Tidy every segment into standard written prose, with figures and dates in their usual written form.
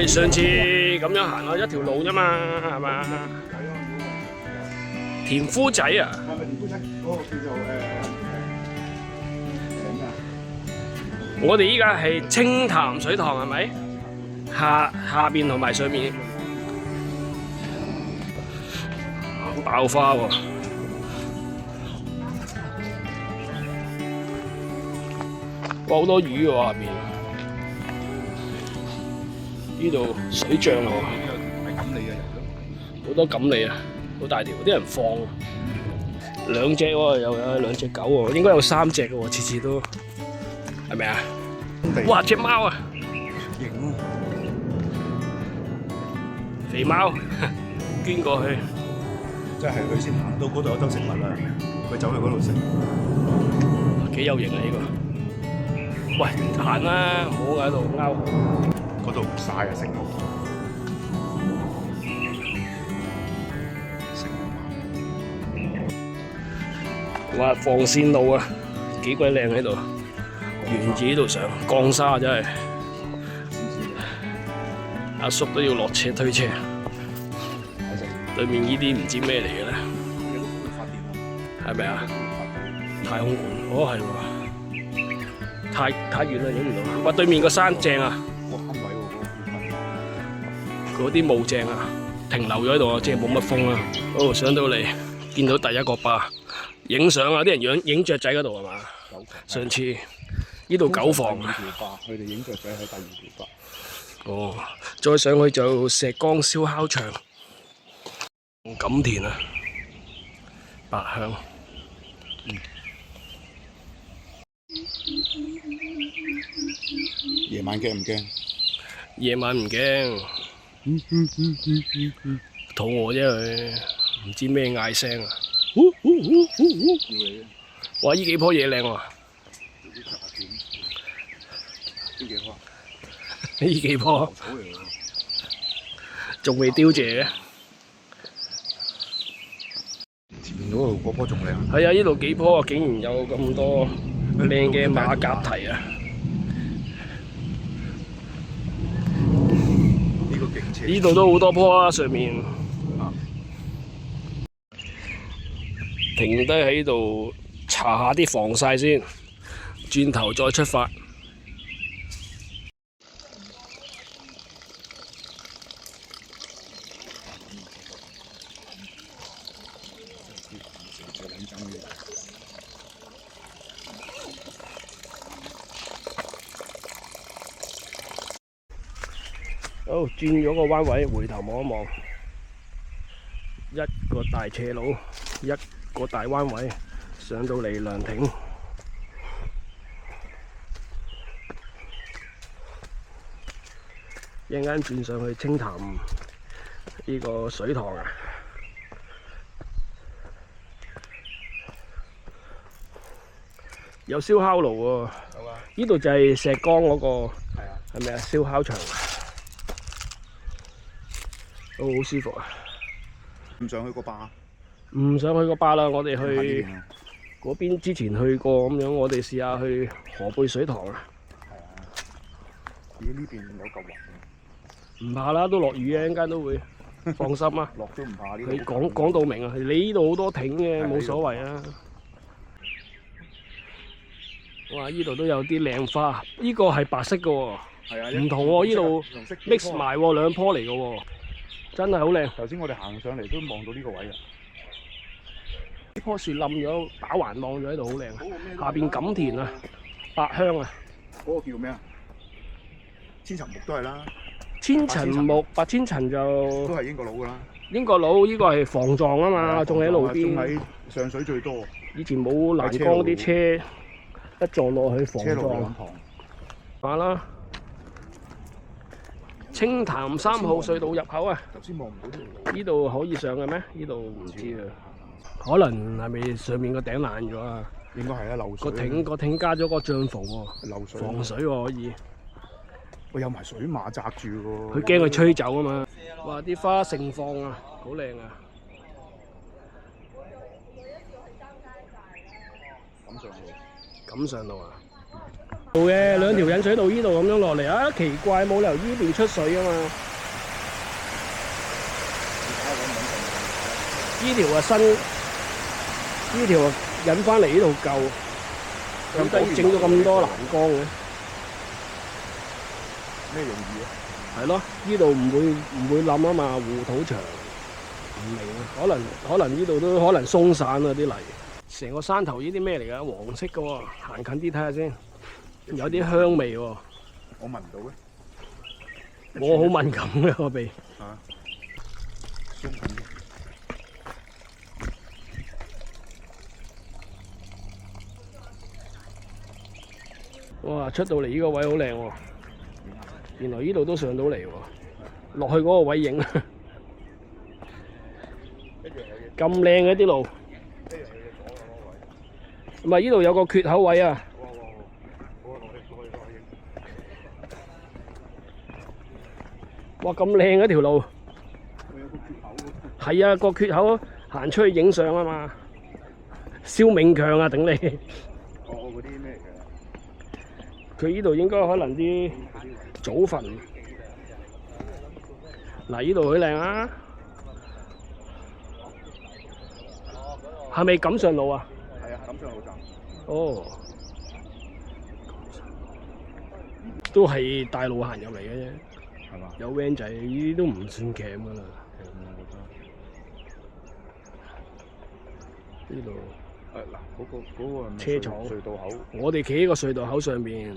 上次咁樣行落一條路啫嘛，係嘛？田夫仔啊！係咪田夫仔？嗰個叫做我哋依家係清潭水塘係咪？下邊同埋上面爆花喎！哇，好多魚喎下邊。呢度水漲喎，係錦鯉嘅油好多錦鯉啊，好大條，啲人放兩隻喎，又有兩隻狗喎，應該有3隻嘅喎，次次都係咪啊？哇！隻貓啊，型肥貓捐過去，即係佢先行到嗰度有得食物啦，佢走去嗰度食。幾有型啊呢個！喂，行啦，唔好喺度勾。嗰度唔曬啊，食到。哇！防線路啊，幾鬼靚喺度，沿住呢度上降沙真係，阿叔都要落車推車。對面呢啲唔知咩嚟嘅咧，係咪啊？太空館，哦係喎，太遠啦，影唔到。哇！對面個山正啊！嗰啲霧正啊，停留咗喺度啊，即係冇乜風啊。哦，上到嚟見到第一個壩，影相啊！啲人影雀仔嗰度係嘛？上次呢度9房啊。佢哋影雀仔喺第2條壩。哦，再上去就石崗燒烤場、錦田啊、八鄉。夜晚驚唔驚？夜晚唔驚。肚餓啫佢，唔知咩嗌聲啊！哇！呢幾棵嘢靚喎，呢幾棵仲未凋謝嘅。前面嗰度嗰棵仲靚。係啊，呢度幾棵啊，竟然有咁多靚嘅馬甲蹄啊！呢度都好多棵啊，上面停低喺度搽下啲防曬先，轉頭再出發。好，轉咗個彎位，回頭望一望，一個大斜路，一個大彎位，上到嚟涼亭。一陣間轉上去清潭呢個水塘啊！有燒烤爐喎，呢度就係石崗嗰個，係咪啊？燒烤場。都好舒服啊！唔想去個壩？唔想去個壩啦，我哋去嗰邊之前去過咁樣，我哋試下去河貝水塘啊！係啊！咦？呢邊有嚿雲唔怕啦，都落雨嘅，一陣間都會，放心啊！落都唔怕呢度。佢講到明啊，你呢度好多艇嘅，冇所謂啊！哇！呢度都有啲靚花，呢個係白色嘅喎，係啊，唔同喎，呢度 mix 埋喎，兩棵嚟嘅喎。真係好靚！頭先我哋行上嚟都望到呢個位啊！呢棵樹冧咗，打橫望咗喺度好靚。下邊錦田啊，八鄉啊。嗰個叫咩啊？千層木都係啦。千層木、八千層就都係英國佬㗎啦。英國佬呢個係防撞啊嘛，仲喺路邊。仲喺上水最多。以前冇欄杆啲車一撞落去防撞。話啦。清潭3號隧道入口啊！頭先望唔到條路。呢度可以上嘅咩？呢度唔知啊。可能係咪上面個頂爛咗啊？應該係啊，漏水。個艇加咗個帳篷喎，漏水。防水喎可以。喂，有埋水馬擲住喎。佢驚佢吹走啊嘛！哇！啲花盛放啊，好靚啊！錦上路。錦上路啊！嘅兩條引水道依度咁樣落嚟啊！奇怪，冇理由依邊出水啊嘛。依條啊新，依條啊引翻嚟呢度舊，點解整咗咁多欄杆嘅？咩用意啊？係咯，依度唔會冧啊嘛，護土牆唔明啊，可能依度都可能鬆散啊啲泥。成個山頭呢啲咩嚟㗎？黃色嘅喎，行近啲睇下先，有啲香味喎。我聞到嘅。我好敏感嘅個鼻。嚇！鬆近啲。哇！出到嚟呢個位好靚喎，原來呢度都上到嚟喎，落去嗰個位影。咁靚嘅啲路，唔係呢度有個缺口位啊！哇！咁靚嘅條路，係啊，個缺口行出去影相啊嘛，蕭永強啊頂你！嗰啲咩嘅？佢呢度應該可能啲祖墳。嗱，呢度好靚啊！係咪錦上路啊？係啊，錦上路站。哦，都係大路行入嚟嘅啫。係嘛？有 van 仔，呢啲都唔算鉗㗎啦。呢度嗱，嗰個車廠隧道口。我哋企喺個隧道口上邊。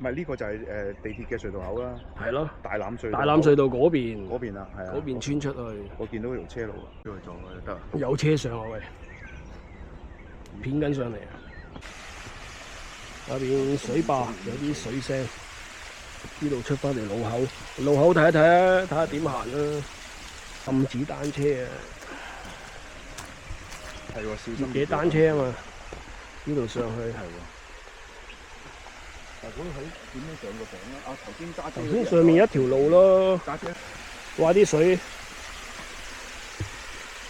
唔係呢個就係地鐵嘅隧道口啦。係咯。大欖隧道。大欖隧道嗰邊。嗰邊啊，係啊。嗰邊穿出去。我見到條車路啊，出去撞佢就得啦。有車上啊喂，片緊上嚟啊！下邊水壩有啲水聲，呢度出翻嚟路口，路口睇一睇啊，睇下點行啊！禁止單車啊！係喎，小心。嘅單車啊嘛，呢度上去係喎。但係嗰度喺點樣上個房啊？啊，頭先揸車。頭先上面一條路咯。揸車。哇！啲水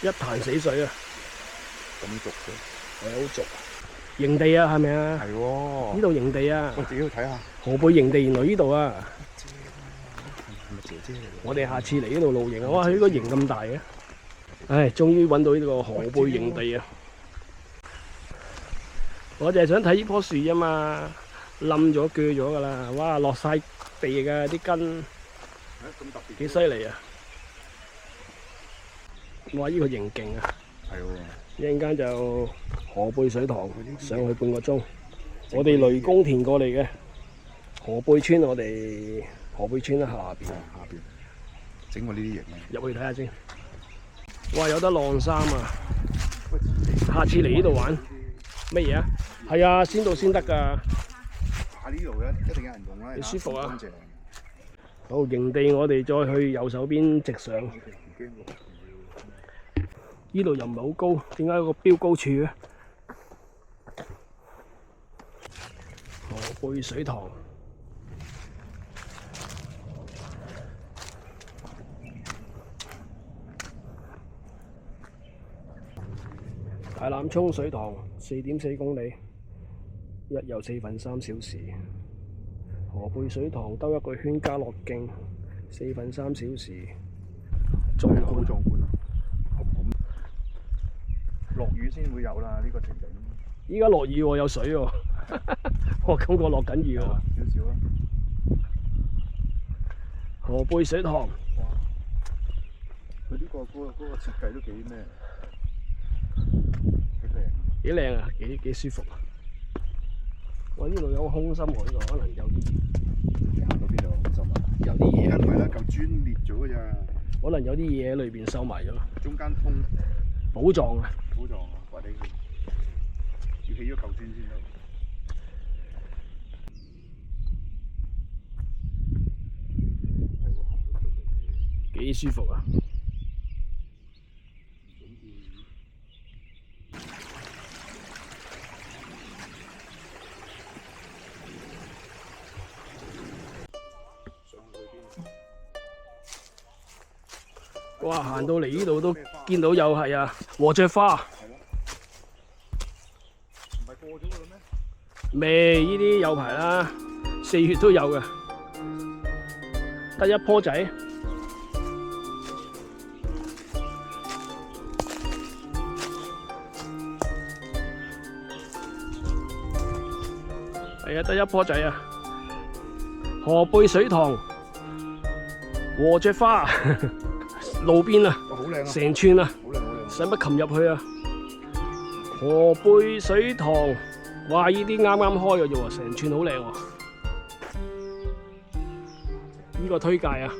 一潭死水啊！咁濁嘅。係好濁。營地啊，係咪啊？係喎。呢度營地啊。我自己去睇下。河背營地原來呢度啊。係咪姐姐嚟嘅？我哋下次嚟呢度露營啊！哇，呢個營咁大嘅。唉，終於揾到呢個河背營地啊！我就係想睇呢棵樹啫嘛，冧咗鋸咗噶啦，哇，落晒地㗎啲根，幾犀利啊！哇，呢個營勁啊！係喎。一陣間就河背水塘上去半個鐘，我哋雷公田過嚟嘅河背村，我哋河背村喺下邊。下邊整個呢啲營啊！入去睇下先。哇！有得晾衫啊！下次嚟呢度玩乜嘢啊？係啊，先到先得㗎。呢度一定有人用啦。幾舒服啊！好，營地我哋再去右手邊直上。呢度又唔係好高，點解有個標高柱嘅？河背水塘。大欖涌水塘4.4公里，一遊3/4小時。河背水塘兜一個圈加落徑，4/3小時。壯觀！壯觀啊！落雨先會有啦，呢個情景。依家落雨喎，有水喎，我感覺落緊雨喎。少少啦。河背水塘。佢呢個設計都幾咩？幾靚啊！幾舒服啊！我呢度有個空心喎，呢度可能有啲行到邊度空心啊？有啲嘢。唔係啦，嚿磚裂咗㗎咋。可能有啲嘢喺裏邊收埋咗。中間通寶藏啊！寶藏啊！或者要起咗嚿磚先得。幾舒服啊！哇！行到嚟呢度都見到有係啊，禾雀花。係咯。唔係過咗㗎啦咩？未呢啲有排啦，4月都有嘅，得一棵仔。係啊，得一棵仔啊！河背水塘禾雀花路邊啊，好靚啊！成串啊，好靚好靚。使乜擒入去啊？河背水塘，哇！呢啲啱啱開嘅啫喎，成串好靚喎。呢個推介啊，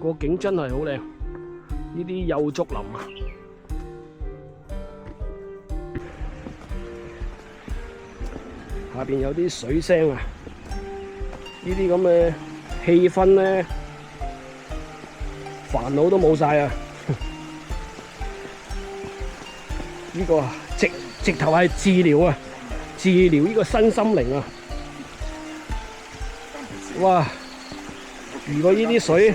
個景真係好靚。呢啲幼竹林啊，下邊有啲水聲啊，呢啲咁嘅氣氛咧，煩惱都冇晒啊！呢個直頭係治療啊，治療呢個身心靈啊！哇！如果呢啲水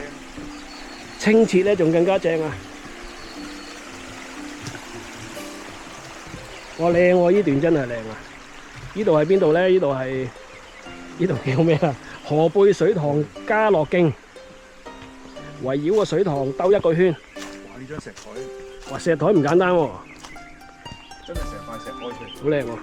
清澈咧，仲更加正啊！哇，靚喎！呢段真係靚啊！呢度係邊度咧？呢度叫咩啊？河背水塘家樂徑，圍繞個水塘兜一個圈。哇！呢張石台，哇！石台唔簡單喎，真係成塊石開出嚟。好靚喎！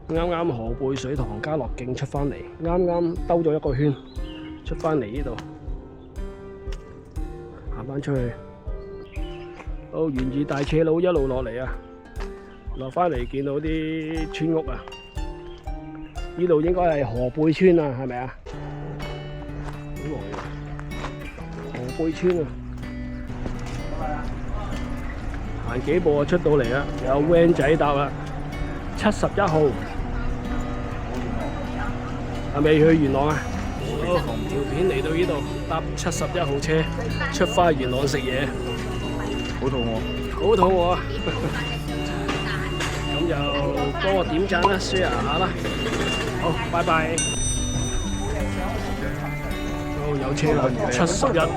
啱啱河背水塘家樂徑出返嚟，啱啱兜咗一個圈，出返嚟呢度，行返出去，好沿住大斜路一路落嚟啊，落返嚟見到啲村屋啊，呢度應該係河背村啊，係咪啊？好耐啊，河背村啊，行幾步就出到嚟啦，有 van 仔搭啦，71號。係咪去元朗啊？好，條片嚟到呢度，搭71號車出返元朗食嘢，好肚餓，好肚餓啊！咁就幫我點讚啦 ，share 下啦。好，拜拜。好，有車啦，71。